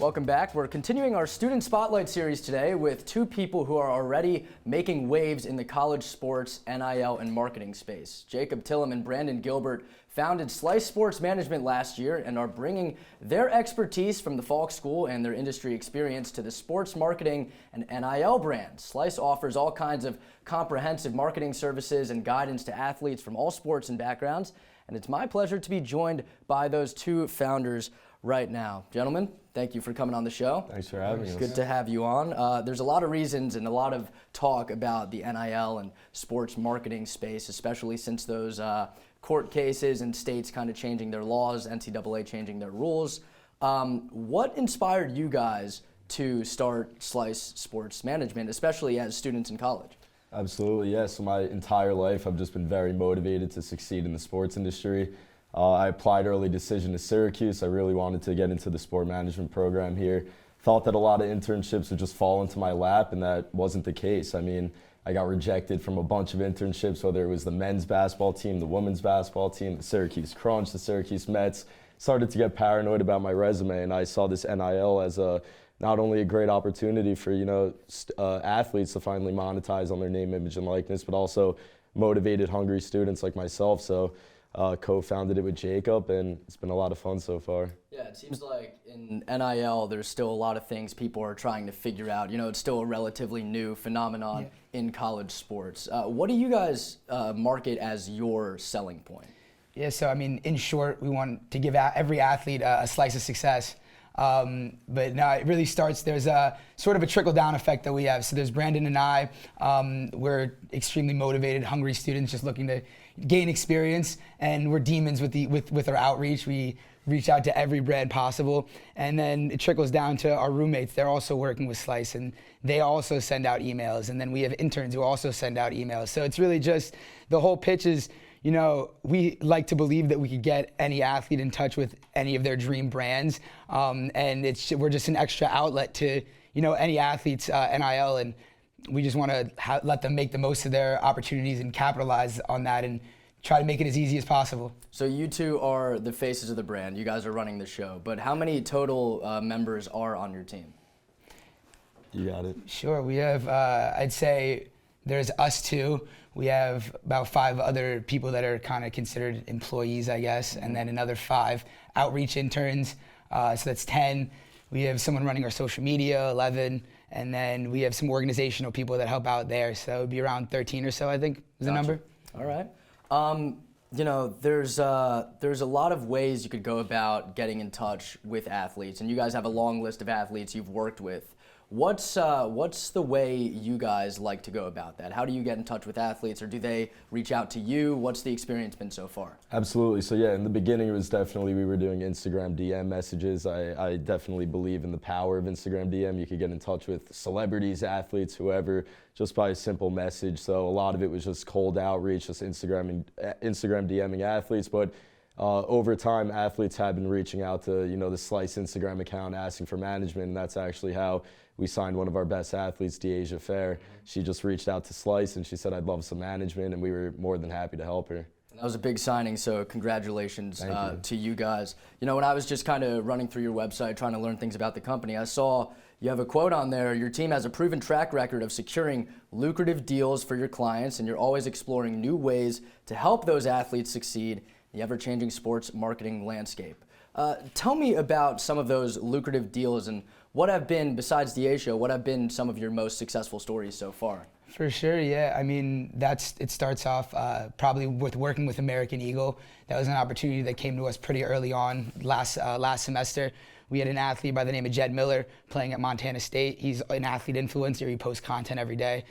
Welcome back. We're continuing our Student Spotlight series today with two people who are already making waves in the college sports, NIL, and marketing space. Jacob Tillum and Brandon Gilbert founded Slice Sports Management last year and are bringing their expertise from the Falk School and their industry experience to the sports marketing and NIL brand. Slice offers all kinds of comprehensive marketing services and guidance to athletes from all sports and backgrounds. And it's my pleasure to be joined by those two founders right now. Gentlemen, thank you for coming on the show. Thanks for having us. Good to have you on. There's a lot of reasons and a lot of talk about the NIL and sports marketing space, especially since those court cases and states kind of changing their laws, NCAA changing their rules. What inspired you guys to start Slice Sports Management, especially as students in college? Absolutely, yes. So my entire life I've just been very motivated to succeed in the sports industry. I applied early decision to Syracuse. I really wanted to get into the sport management program here. Thought that a lot of internships would just fall into my lap, and that wasn't the case. I mean, I got rejected from a bunch of internships, whether it was the men's basketball team, the women's basketball team, the Syracuse Crunch, the Syracuse Mets. Started to get paranoid about my resume, and I saw this NIL as not only a great opportunity for athletes to finally monetize on their name, image, and likeness, but also motivated, hungry students like myself. So co-founded it with Jacob, and it's been a lot of fun so far. Yeah, it seems like in NIL, there's still a lot of things people are trying to figure out. You know, it's still a relatively new phenomenon in college sports. What do you guys market as your selling point? Yeah, so I mean, in short, we want to give every athlete a slice of success. But no, it really starts, there's a sort of a trickle-down effect that we have. So there's Brandon and I, we're extremely motivated, hungry students just looking to gain experience, and we're demons with our outreach. We reach out to every brand possible, and then it trickles down to our roommates. They're also working with Slice, and they also send out emails, and then we have interns who also send out emails. So it's really just, the whole pitch is, you know, we like to believe that we could get any athlete in touch with any of their dream brands, and we're just an extra outlet to, you know, any athlete's NIL, and we just want to let them make the most of their opportunities and capitalize on that and try to make it as easy as possible. So you two are the faces of the brand. You guys are running the show, but how many total members are on your team? You got it. Sure, we have, I'd say there's us two. We have about 5 other people that are kind of considered employees, I guess, and then another 5 outreach interns, so that's 10. We have someone running our social media, 11, and then we have some organizational people that help out there, so it would be around 13 or so, I think, is the number. All right. You know, there's a lot of ways you could go about getting in touch with athletes, and you guys have a long list of athletes you've worked with. What's the way you guys like to go about that? How do you get in touch with athletes, or do they reach out to you? What's the experience been so far? Absolutely. So yeah, in the beginning it was definitely, we were doing Instagram DM messages. I definitely believe in the power of Instagram DM. You could get in touch with celebrities, athletes, whoever, just by a simple message. So a lot of it was just cold outreach, just Instagram DMing athletes. But over time, athletes have been reaching out to, you know, the Slice Instagram account asking for management, and that's actually how we signed one of our best athletes, Deasia Fair. She just reached out to Slice and she said, I'd love some management, and we were more than happy to help her. That was a big signing, so congratulations to you guys. You know, when I was just kind of running through your website trying to learn things about the company, I saw you have a quote on there: your team has a proven track record of securing lucrative deals for your clients, and you're always exploring new ways to help those athletes succeed in the ever-changing sports marketing landscape. Tell me about some of those lucrative deals, and what have been, besides Deasia, what have been some of your most successful stories so far? For sure, yeah. I mean, it starts off probably with working with American Eagle. That was an opportunity that came to us pretty early on last semester. We had an athlete by the name of Jed Miller playing at Montana State. He's an athlete influencer. He posts content every day.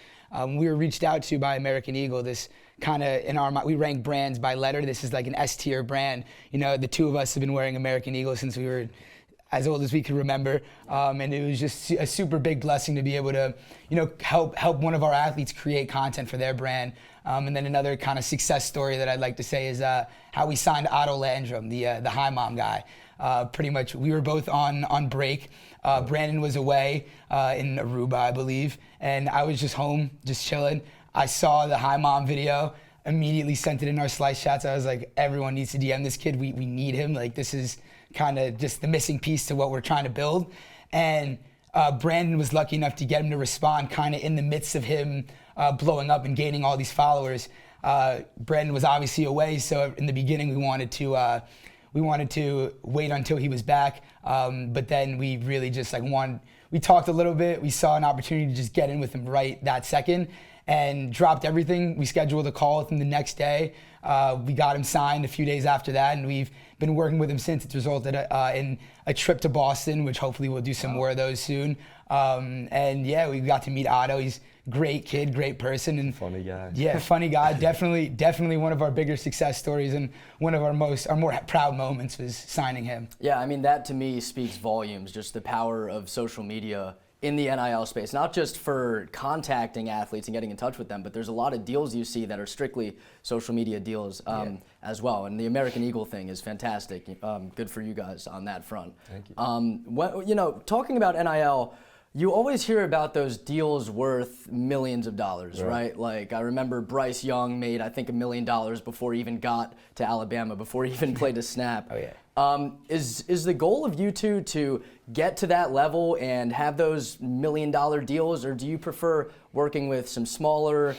We were reached out to by American Eagle. This kind of, in our mind, we rank brands by letter. This is like an S-tier brand. You know, the two of us have been wearing American Eagle since we were as old as we could remember, and it was just a super big blessing to be able to, you know, help one of our athletes create content for their brand. And then another kind of success story that I'd like to say is how we signed Otto Landrum, the Hi Mom guy. Pretty much, we were both on break. Brandon was away in Aruba, I believe, and I was just home, just chilling. I saw the Hi Mom video, immediately sent it in our Slice chats. I was like, everyone needs to DM this kid. We need him. Like, this is kind of just the missing piece to what we're trying to build. And Brandon was lucky enough to get him to respond kind of in the midst of him blowing up and gaining all these followers. Brandon was obviously away, so in the beginning we wanted to wait until he was back, but then we really just we talked a little bit. We saw an opportunity to just get in with him right that second and dropped everything. We scheduled a call with him the next day. We got him signed a few days after that, and we've been working with him since. It's resulted in a trip to Boston, which hopefully we'll do some more of those soon. And yeah, we got to meet Otto. He's a great kid, great person, and funny guy. Yeah, funny guy. Definitely one of our bigger success stories, and one of our more proud moments was signing him. Yeah, I mean, that to me speaks volumes, just the power of social media in the NIL space, not just for contacting athletes and getting in touch with them, but there's a lot of deals you see that are strictly social media deals as well. And the American Eagle thing is fantastic. Good for you guys on that front. Thank you. Talking about NIL, you always hear about those deals worth millions of dollars, right? Like, I remember Bryce Young made, I think, $1 million before he even got to Alabama, before he even played a snap. Oh, yeah. Is the goal of you two to get to that level and have those $1 million deals, or do you prefer working with some smaller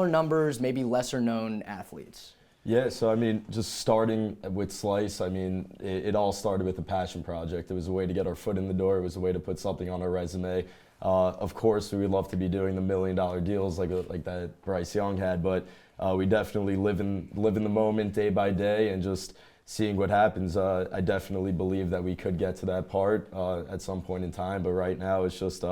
numbers, maybe lesser known athletes? Yeah, so I mean, just starting with Slice, I mean, it all started with a passion project. It was a way to get our foot in the door. It was a way to put something on our resume. Of course, we would love to be doing the $1 million deals like that Bryce Young had, but we definitely live in the moment day by day and just seeing what happens. I definitely believe that we could get to that part at some point in time, but right now it's just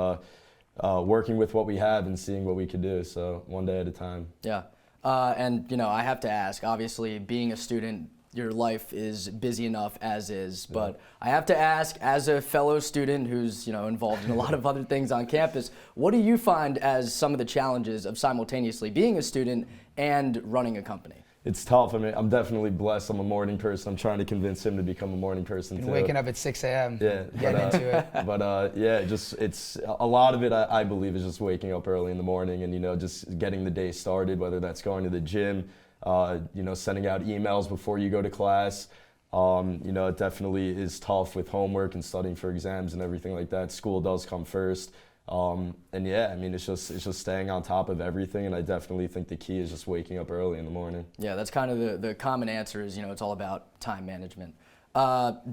working with what we have and seeing what we could do, so one day at a time. Yeah. And, I have to ask, obviously, being a student, your life is busy enough as is, but I have to ask, as a fellow student who's, involved in a lot of other things on campus, what do you find as some of the challenges of simultaneously being a student and running a company? It's tough. I mean, I'm definitely blessed. I'm a morning person. I'm trying to convince him to become a morning person too. Waking up at 6 a.m. Yeah, getting into it. But yeah, it's a lot of it. I believe is just waking up early in the morning and just getting the day started. Whether that's going to the gym, sending out emails before you go to class. It definitely is tough with homework and studying for exams and everything like that. School does come first. And yeah, I mean, it's just staying on top of everything, and I definitely think the key is just waking up early in the morning. Yeah, that's kind of the common answer is, it's all about time management.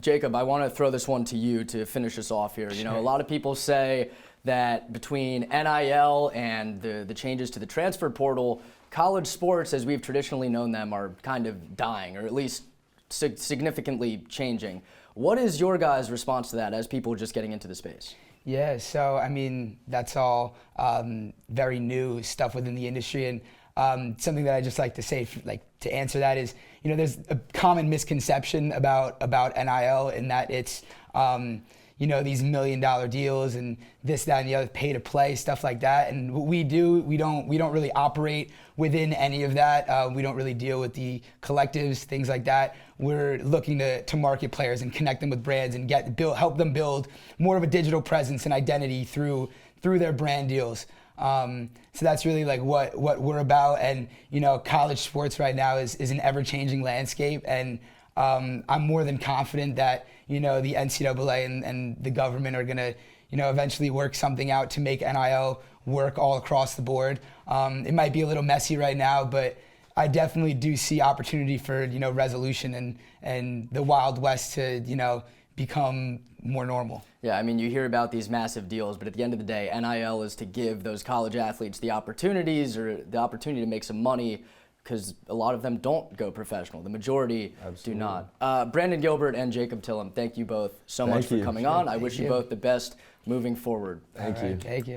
Jacob, I want to throw this one to you to finish us off here. Sure. A lot of people say that between NIL and the changes to the transfer portal, college sports, as we've traditionally known them, are kind of dying, or at least significantly changing. What is your guys' response to that as people just getting into the space? Yeah, so I mean, that's all very new stuff within the industry, and something that I just like to say, to answer that is, there's a common misconception about NIL in that it's, these $1 million deals and this, that, and the other, pay to play, stuff like that. And what we do, we don't really operate within any of that. We don't really deal with the collectives, things like that. We're looking to market players and connect them with brands and help them build more of a digital presence and identity through their brand deals. So that's really what we're about. And college sports right now is an ever-changing landscape, and I'm more than confident that the NCAA and the government are gonna eventually work something out to make NIL work all across the board. It might be a little messy right now, but I definitely do see opportunity for resolution and the Wild West to become more normal. Yeah, I mean, you hear about these massive deals, but at the end of the day, NIL is to give those college athletes the opportunities or the opportunity to make some money, because a lot of them don't go professional. The majority do not. Brandon Gilbert and Jacob Tillum, thank you both so much for coming on. I wish you both the best moving forward. Thank you. Thank you.